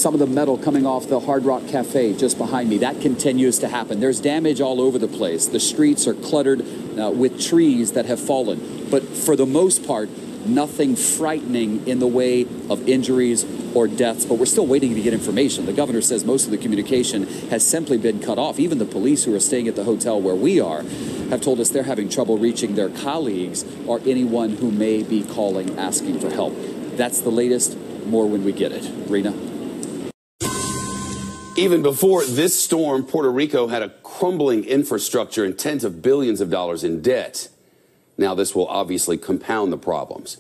some of the metal coming off the Hard Rock Cafe just behind me. That continues to happen. There's damage all over the place. The streets are cluttered with trees that have fallen. But for the most part, nothing frightening in the way of injuries or deaths. But we're still waiting to get information. The governor says most of the communication has simply been cut off. Even the police who are staying at the hotel where we are have told us they're having trouble reaching their colleagues or anyone who may be calling asking for help. That's the latest. More when we get it. Rena? Even before this storm, Puerto Rico had a crumbling infrastructure and tens of billions of dollars in debt. Now this will obviously compound the problems.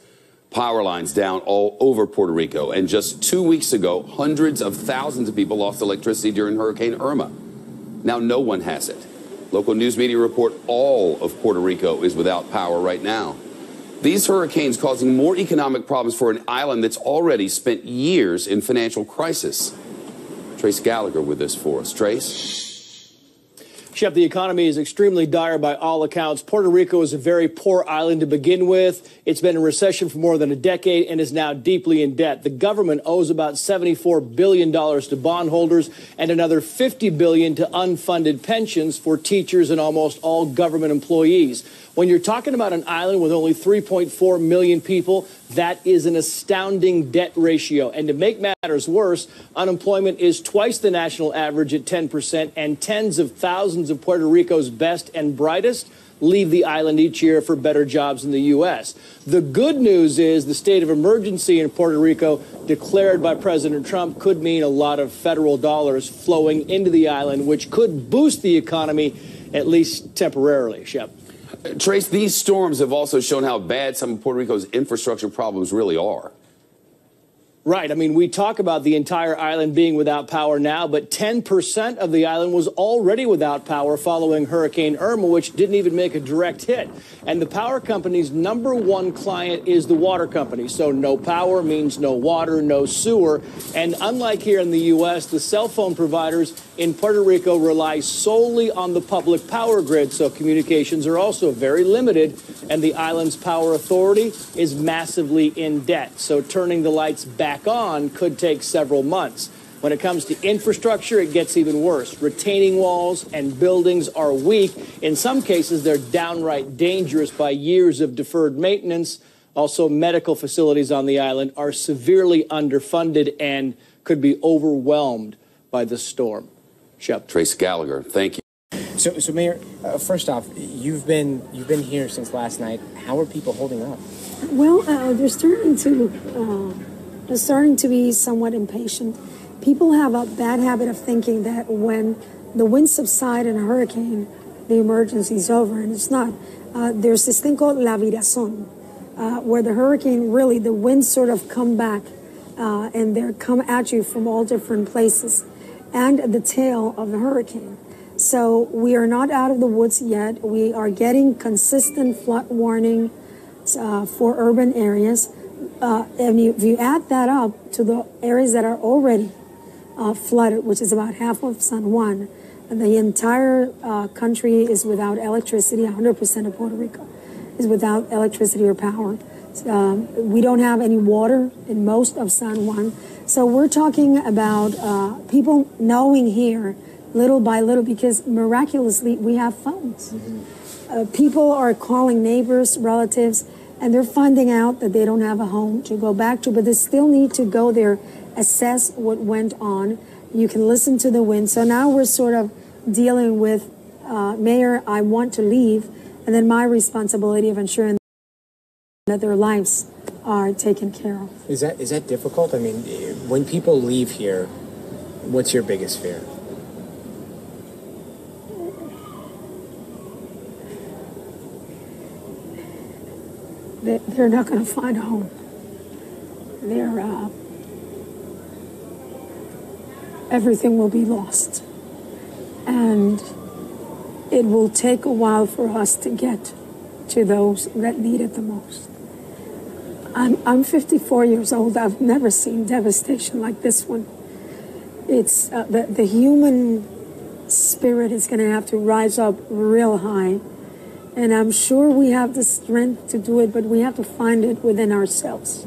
Power lines down all over Puerto Rico. And just 2 weeks ago, hundreds of thousands of people lost electricity during Hurricane Irma. Now no one has it. Local news media report all of Puerto Rico is without power right now. These hurricanes causing more economic problems for an island that's already spent years in financial crisis. Trace Gallagher with this for us. Trace? Shep, the economy is extremely dire by all accounts. Puerto Rico is a very poor island to begin with. It's been in recession for more than a decade and is now deeply in debt. The government owes about $74 billion to bondholders and another $50 billion to unfunded pensions for teachers and almost all government employees. When you're talking about an island with only 3.4 million people, that is an astounding debt ratio. And to make matters worse, unemployment is twice the national average at 10%, and tens of thousands of Puerto Rico's best and brightest leave the island each year for better jobs in the U.S. The good news is the state of emergency in Puerto Rico declared by President Trump could mean a lot of federal dollars flowing into the island, which could boost the economy, at least temporarily. Shep. Trace, these storms have also shown how bad some of Puerto Rico's infrastructure problems really are. Right. I mean, we talk about the entire island being without power now, but 10% of the island was already without power following Hurricane Irma, which didn't even make a direct hit. And the power company's number one client is the water company. So no power means no water, no sewer. And unlike here in the U.S., the cell phone providers in Puerto Rico rely solely on the public power grid. So communications are also very limited. And the island's power authority is massively in debt. So turning the lights back on could take several months. When it comes to infrastructure, it gets even worse. Retaining walls and buildings are weak. In some cases, they're downright dangerous by years of deferred maintenance. Also, medical facilities on the island are severely underfunded and could be overwhelmed by the storm. Shep. Trace Gallagher, thank you. So Mayor, first off, you've been here since last night. How are people holding up? Well, they're starting to be somewhat impatient. People have a bad habit of thinking that when the winds subside in a hurricane, the emergency is over, and it's not. There's this thing called la virazón, where the hurricane, really, the winds sort of come back, and they come at you from all different places, and the tail of the hurricane. So we are not out of the woods yet. We are getting consistent flood warning for urban areas. And if you add that up to the areas that are already flooded, which is about half of San Juan, the entire country is without electricity. 100% of Puerto Rico is without electricity or power. We don't have any water in most of San Juan. So we're talking about people knowing here little by little, because miraculously we have phones. People are calling neighbors, relatives, and they're finding out that they don't have a home to go back to, but they still need to go there, assess what went on. You can listen to the wind. So now we're sort of dealing with, Mayor, I want to leave, and then my responsibility of ensuring that their lives are taken care of. Is that difficult? I mean, when people leave here, what's your biggest fear? They're not going to find a home. Everything will be lost. And it will take a while for us to get to those that need it the most. I'm 54 years old. I've never seen devastation like this one. It's the human spirit is going to have to rise up real high. And I'm sure we have the strength to do it, but we have to find it within ourselves.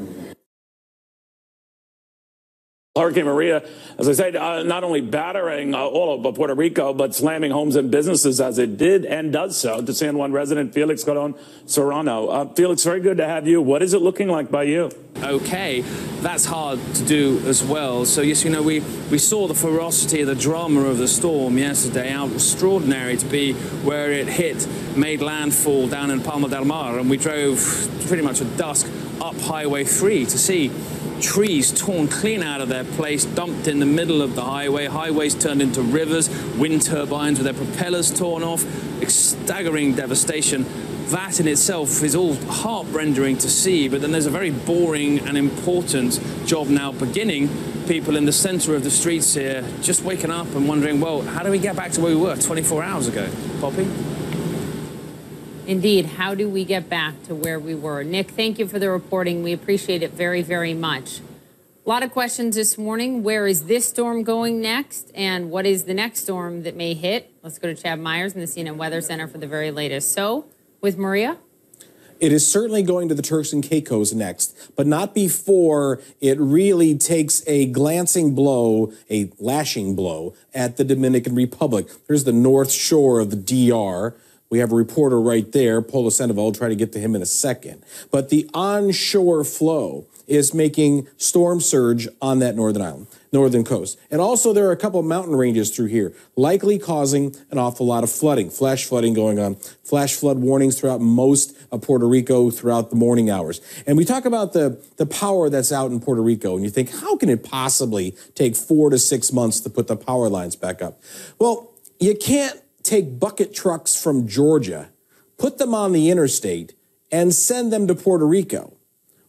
Hurricane Maria, as I said, not only battering all of Puerto Rico, but slamming homes and businesses as it did and does so. To San Juan resident Felix Colon Serrano. Felix, very good to have you. What is it looking like by you? Okay, that's hard to do as well. So yes, you know, we saw the ferocity, the drama of the storm yesterday. How extraordinary to be where it hit, made landfall down in Palma del Mar, and we drove pretty much at dusk up Highway 3 to see trees torn clean out of their place, dumped in the middle of the highway, highways turned into rivers, wind turbines with their propellers torn off, staggering devastation. That in itself is all heart-rending to see, but then there's a very boring and important job now beginning. People in the center of the streets here just waking up and wondering, well, how do we get back to where we were 24 hours ago? Poppy? Indeed. How do we get back to where we were? Nick, thank you for the reporting. We appreciate it very, very much. A lot of questions this morning. Where is this storm going next? And what is the next storm that may hit? Let's go to Chad Myers in the CNN Weather Center for the very latest. So, with Maria? It is certainly going to the Turks and Caicos next, but not before it really takes a glancing blow, a lashing blow, at the Dominican Republic. There's the north shore of the DR. We have a reporter right there, Polo Sandoval. I'll try to get to him in a second. But the onshore flow is making storm surge on that northern coast. And also there are a couple of mountain ranges through here, likely causing an awful lot of flooding, flash flooding going on, flash flood warnings throughout most of Puerto Rico throughout the morning hours. And we talk about the power that's out in Puerto Rico, and you think, how can it possibly take 4 to 6 months to put the power lines back up? Well, you can't take bucket trucks from Georgia, put them on the interstate, and send them to Puerto Rico.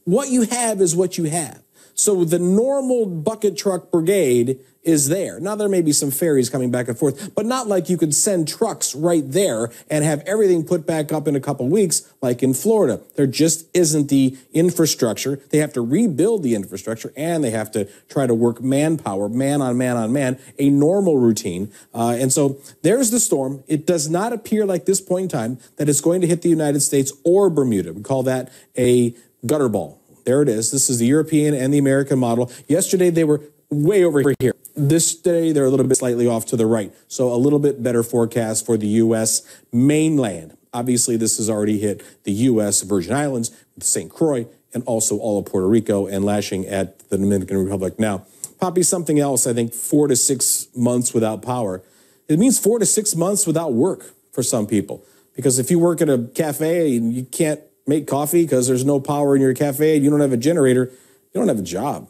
What you have is what you have. So the normal bucket truck brigade is there. Now, there may be some ferries coming back and forth, but not like you could send trucks right there and have everything put back up in a couple weeks like in Florida. There just isn't the infrastructure. They have to rebuild the infrastructure, and they have to try to work manpower, man on man on man, a normal routine. And so there's the storm. It does not appear like this point in time that it's going to hit the United States or Bermuda. We call that a gutter ball. There it is. This is the European and the American model. Yesterday, they were way over here. This day, they're a little bit slightly off to the right. So a little bit better forecast for the U.S. mainland. Obviously, this has already hit the U.S. Virgin Islands, St. Croix, and also all of Puerto Rico and lashing at the Dominican Republic. Now, Poppy, something else, I think 4 to 6 months without power. It means 4 to 6 months without work for some people. Because if you work at a cafe and you can't make coffee because there's no power in your cafe and you don't have a generator, you don't have a job.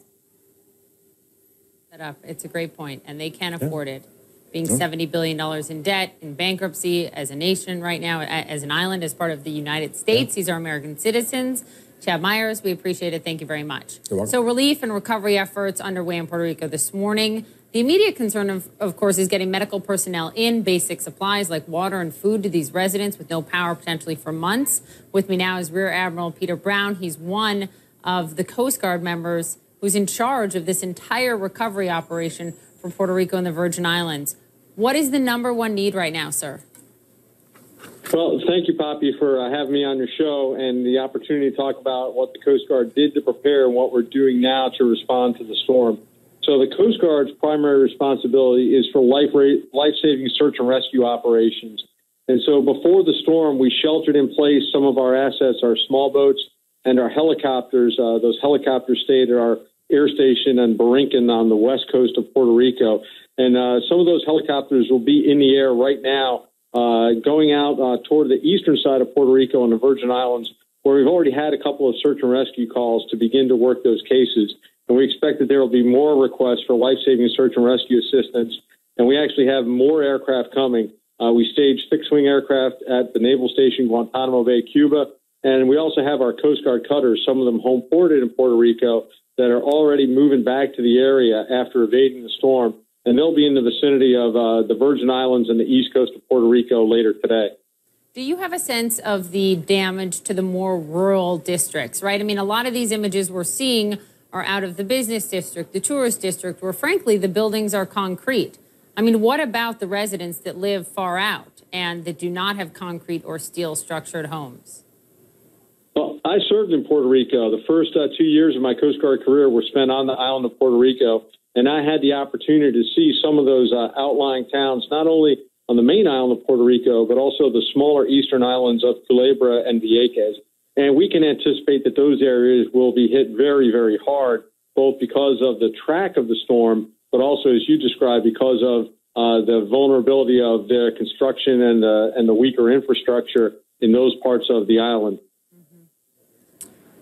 It's a great point, and they can't afford it. Being $70 billion in debt, in bankruptcy as a nation right now, as an island, as part of the United States. These are American citizens. Chad Myers, we appreciate it. Thank you very much. So relief and recovery efforts underway in Puerto Rico this morning. The immediate concern, of course, is getting medical personnel in, basic supplies like water and food to these residents with no power potentially for months. With me now is Rear Admiral Peter Brown. He's one of the Coast Guard members who's in charge of this entire recovery operation for Puerto Rico and the Virgin Islands. What is the #1 need right now, sir? Well, thank you, Poppy, for having me on your show and the opportunity to talk about what the Coast Guard did to prepare and what we're doing now to respond to the storm. So the Coast Guard's primary responsibility is for life-saving search and rescue operations. And so before the storm, we sheltered in place some of our assets, our small boats and our helicopters. Those helicopters stayed at our air station in Borinquen on the west coast of Puerto Rico. And some of those helicopters will be in the air right now, going out toward the eastern side of Puerto Rico and the Virgin Islands, where we've already had a couple of search and rescue calls to begin to work those cases. And we expect that there will be more requests for life-saving search and rescue assistance. And we actually have more aircraft coming. We staged fixed-wing aircraft at the Naval Station Guantanamo Bay, Cuba. And we also have our Coast Guard cutters, some of them home ported in Puerto Rico, that are already moving back to the area after evading the storm. And they'll be in the vicinity of the Virgin Islands and the east coast of Puerto Rico later today. Do you have a sense of the damage to the more rural districts, right? I mean, a lot of these images we're seeing are out of the business district, the tourist district, where, frankly, the buildings are concrete. I mean, what about the residents that live far out and that do not have concrete or steel structured homes? Well, I served in Puerto Rico. The first 2 years of my Coast Guard career were spent on the island of Puerto Rico, and I had the opportunity to see some of those outlying towns, not only on the main island of Puerto Rico, but also the smaller eastern islands of Culebra and Vieques. And we can anticipate that those areas will be hit very, very hard, both because of the track of the storm, but also, as you described, because of the vulnerability of their construction and the weaker infrastructure in those parts of the island.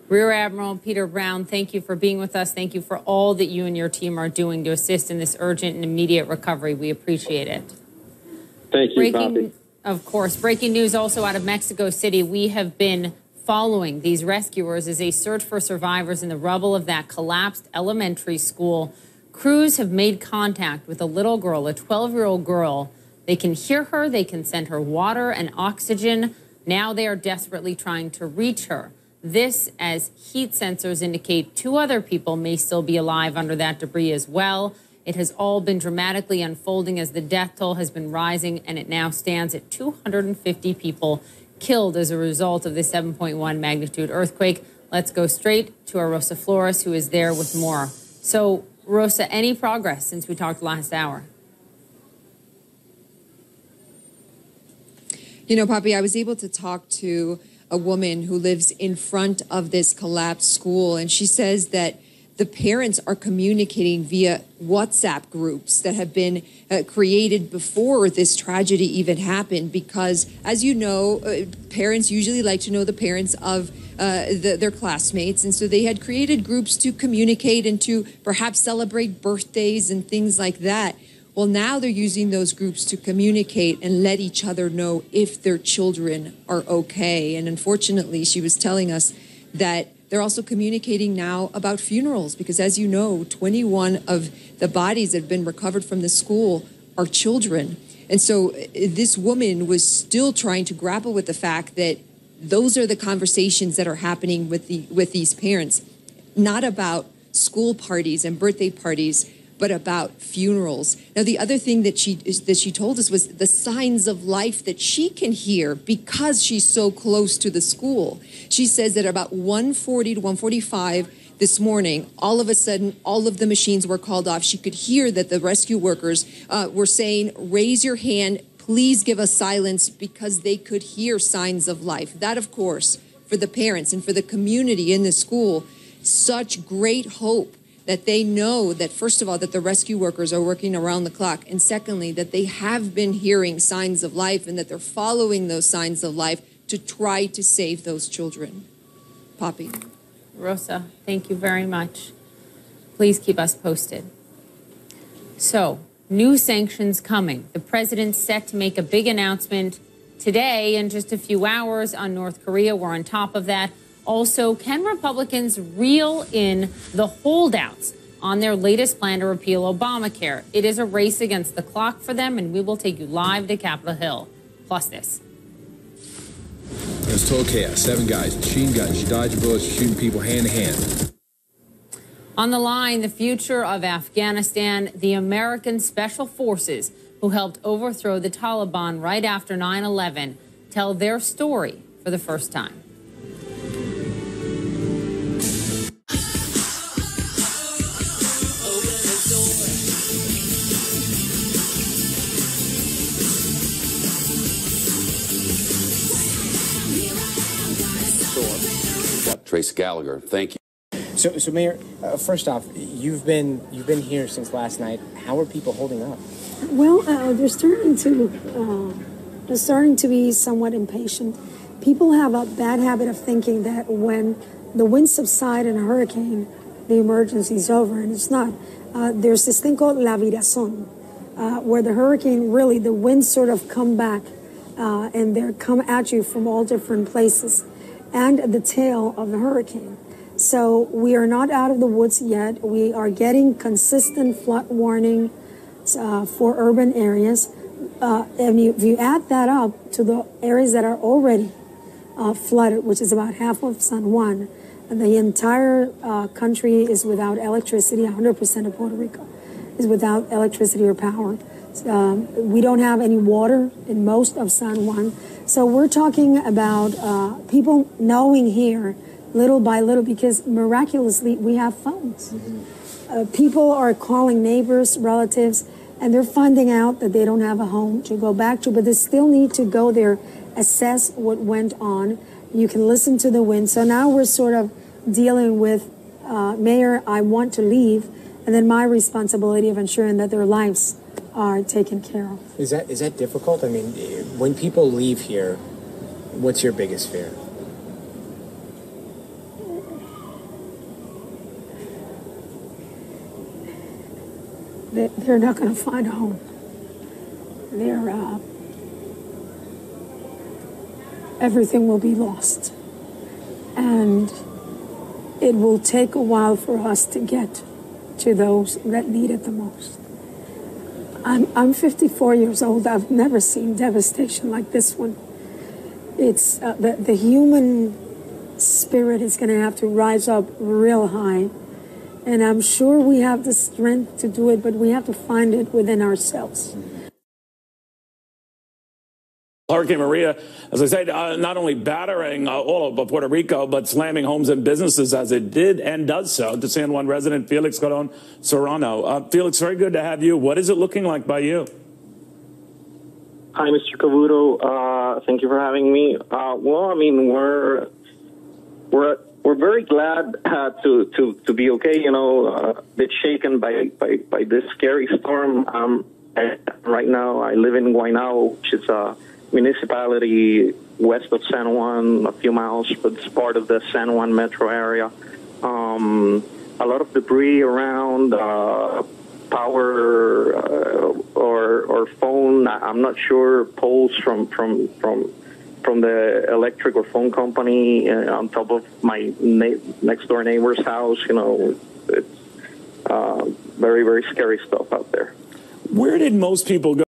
Rear Admiral Peter Brown, thank you for being with us. Thank you for all that you and your team are doing to assist in this urgent and immediate recovery. We appreciate it. Thank you, Poppy. Of course. Breaking news also out of Mexico City. We have been following these rescuers as they search for survivors in the rubble of that collapsed elementary school. Crews have made contact with a little girl, a 12-year-old girl. They can hear her. They can send her water and oxygen. Now they are desperately trying to reach her. This, as heat sensors indicate, 2 other people may still be alive under that debris as well. It has all been dramatically unfolding as the death toll has been rising, and it now stands at 250 people killed as a result of the 7.1 magnitude earthquake. Let's go straight to our Rosa Flores, who is there with more. So, Rosa, any progress since we talked last hour? You know, Poppy, I was able to talk to a woman who lives in front of this collapsed school, and she says that the parents are communicating via WhatsApp groups that have been created before this tragedy even happened because, as you know, parents usually like to know the parents of their classmates. And so they had created groups to communicate and to perhaps celebrate birthdays and things like that. Well, now they're using those groups to communicate and let each other know if their children are okay. And unfortunately, she was telling us that they're also communicating now about funerals because, as you know, 21 of the bodies that have been recovered from the school are children. And so this woman was still trying to grapple with the fact that those are the conversations that are happening with these parents, not about school parties and birthday parties, but about funerals. Now, the other thing that she told us was the signs of life that she can hear because she's so close to the school. She says that about 1:40 to 1:45 this morning, all of a sudden, all of the machines were called off. She could hear that the rescue workers were saying, raise your hand, please give us silence, because they could hear signs of life. That, of course, for the parents and for the community in the school, such great hope that they know that, first of all, that the rescue workers are working around the clock, and secondly, that they have been hearing signs of life and that they're following those signs of life to try to save those children. Poppy. Rosa, thank you very much. Please keep us posted. So, new sanctions coming. The president's set to make a big announcement today in just a few hours on North Korea. We're on top of that. Also, can Republicans reel in the holdouts on their latest plan to repeal Obamacare? It is a race against the clock for them, and we will take you live to Capitol Hill. Plus this. It was total chaos. 7 guys, machine guns. You dodge bullets, shooting people hand to hand. On the line, the future of Afghanistan, the American Special Forces who helped overthrow the Taliban right after 9/11 tell their story for the first time. Trace Gallagher, thank you. So Mayor, first off, you've been here since last night. How are people holding up? Well, they're starting to be somewhat impatient. People have a bad habit of thinking that when the winds subside in a hurricane, the emergency is over, and it's not. There's this thing called la virazón, where the hurricane, really, the winds sort of come back, and they come at you from all different places, and the tail of the hurricane. So we are not out of the woods yet. We are getting consistent flood warning for urban areas. And if you add that up to the areas that are already flooded, which is about half of San Juan, the entire country is without electricity. 100% of Puerto Rico is without electricity or power. We don't have any water in most of San Juan. So we're talking about people knowing here little by little, because miraculously we have phones. People are calling neighbors, relatives, and they're finding out that they don't have a home to go back to, but they still need to go there, assess what went on. You can listen to the wind. So now we're sort of dealing with, Mayor, I want to leave, and then my responsibility of ensuring that their lives are taken care of. Is that difficult? I mean, when people leave here, what's your biggest fear? They're not going to find a home. Everything will be lost. And it will take a while for us to get to those that need it the most. I'm 54 years old. I've never seen devastation like this one. It's the human spirit is going to have to rise up real high. And I'm sure we have the strength to do it, but we have to find it within ourselves. Hurricane Maria, as I said, not only battering all of Puerto Rico, but slamming homes and businesses as it did and does so. To San Juan resident Felix Colon Serrano. Felix, very good to have you. What is it looking like by you? Hi, Mr. Cavuto. Thank you for having me. Well, I mean, we're very glad to be okay. You know, a bit shaken by this scary storm. Right now, I live in Guaynabo, which is a municipality west of San Juan, a few miles, but it's part of the San Juan metro area. A lot of debris around, power or phone. I'm not sure, poles from the electric or phone company on top of my next door neighbor's house. You know, it's very, very scary stuff out there. Where did most people go?